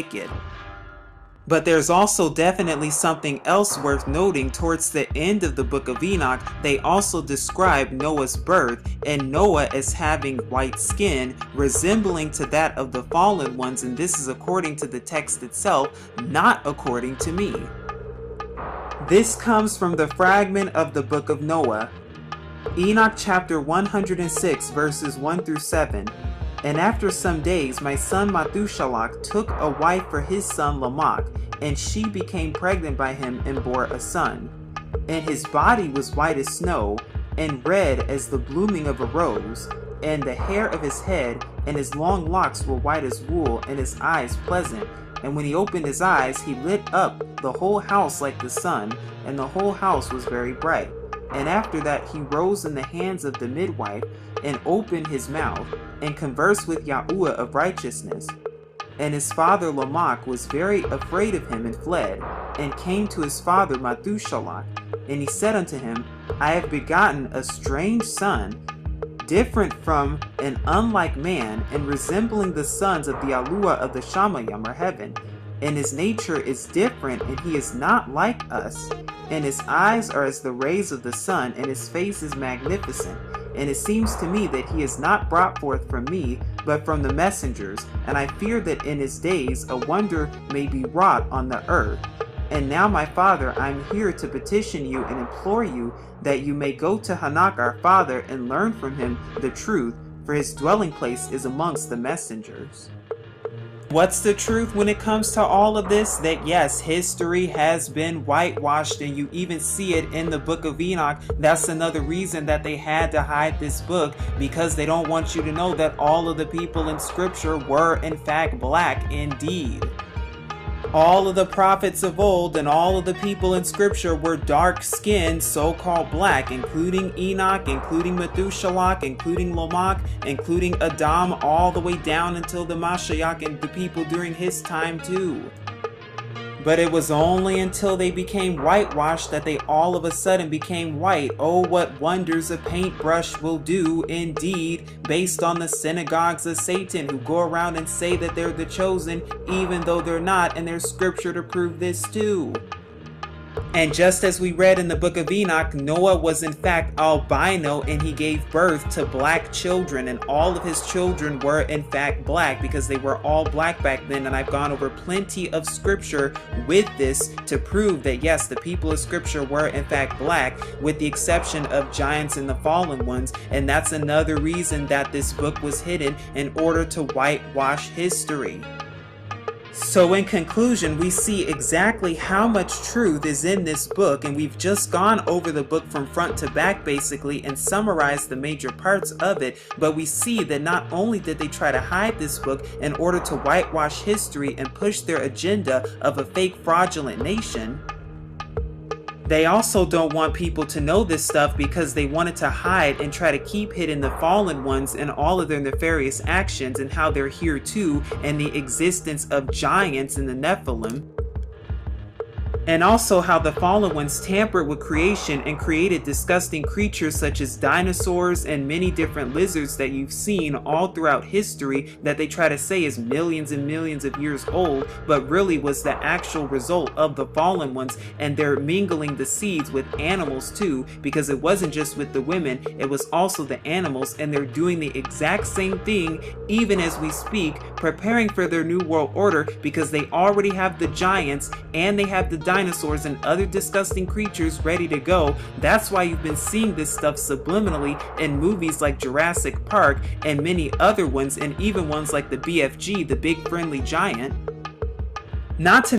wicked. But there's also definitely something else worth noting. Towards the end of the book of Enoch, they also describe Noah's birth and Noah as having white skin, resembling to that of the fallen ones, and this is according to the text itself, not according to me. This comes from the fragment of the book of Noah, Enoch chapter 106 verses 1 through 7. And after some days, my son Methuselah took a wife for his son Lamech, and she became pregnant by him and bore a son. And his body was white as snow, and red as the blooming of a rose, and the hair of his head and his long locks were white as wool, and his eyes pleasant. And when he opened his eyes, he lit up the whole house like the sun, and the whole house was very bright. And after that he rose in the hands of the midwife, and opened his mouth, and conversed with Yahuwah of righteousness. And his father Lamech was very afraid of him, and fled, and came to his father Methuselah. And he said unto him, I have begotten a strange son, different from an unlike man, and resembling the sons of the Yahuwah of the Shamayim or heaven. And his nature is different, and he is not like us. And his eyes are as the rays of the sun, and his face is magnificent. And it seems to me that he is not brought forth from me, but from the messengers. And I fear that in his days a wonder may be wrought on the earth. And now, my father, I am here to petition you and implore you that you may go to Enoch our father and learn from him the truth, for his dwelling place is amongst the messengers. What's the truth when it comes to all of this? That yes, history has been whitewashed, and you even see it in the book of Enoch. That's another reason that they had to hide this book, because they don't want you to know that all of the people in scripture were in fact black indeed. All of the prophets of old and all of the people in scripture were dark-skinned, so-called black, including Enoch, including Methuselah, including Lamech, including Adam, all the way down until the Mashiach and the people during his time too. But it was only until they became whitewashed that they all of a sudden became white. Oh, what wonders a paintbrush will do indeed, based on the synagogues of Satan who go around and say that they're the chosen, even though they're not, and there's scripture to prove this too. And just as we read in the book of Enoch, Noah was in fact albino, and he gave birth to black children, and all of his children were in fact black, because they were all black back then. And I've gone over plenty of scripture with this to prove that yes, the people of scripture were in fact black, with the exception of giants and the fallen ones. And that's another reason that this book was hidden, in order to whitewash history. So in conclusion, we see exactly how much truth is in this book, and we've just gone over the book from front to back basically and summarized the major parts of it. But we see that not only did they try to hide this book in order to whitewash history and push their agenda of a fake fraudulent nation, they also don't want people to know this stuff, because they wanted to hide and try to keep hidden the fallen ones and all of their nefarious actions, and how they're here too, and the existence of giants in the Nephilim. And also how the fallen ones tampered with creation and created disgusting creatures such as dinosaurs and many different lizards that you've seen all throughout history, that they try to say is millions and millions of years old, but really was the actual result of the fallen ones. And they're mingling the seeds with animals too, because it wasn't just with the women, it was also the animals. And they're doing the exact same thing even as we speak, preparing for their new world order, because they already have the giants and they have the dinosaurs and other disgusting creatures ready to go. That's why you've been seeing this stuff subliminally in movies like Jurassic Park and many other ones, and even ones like the BFG, the Big Friendly Giant. Not to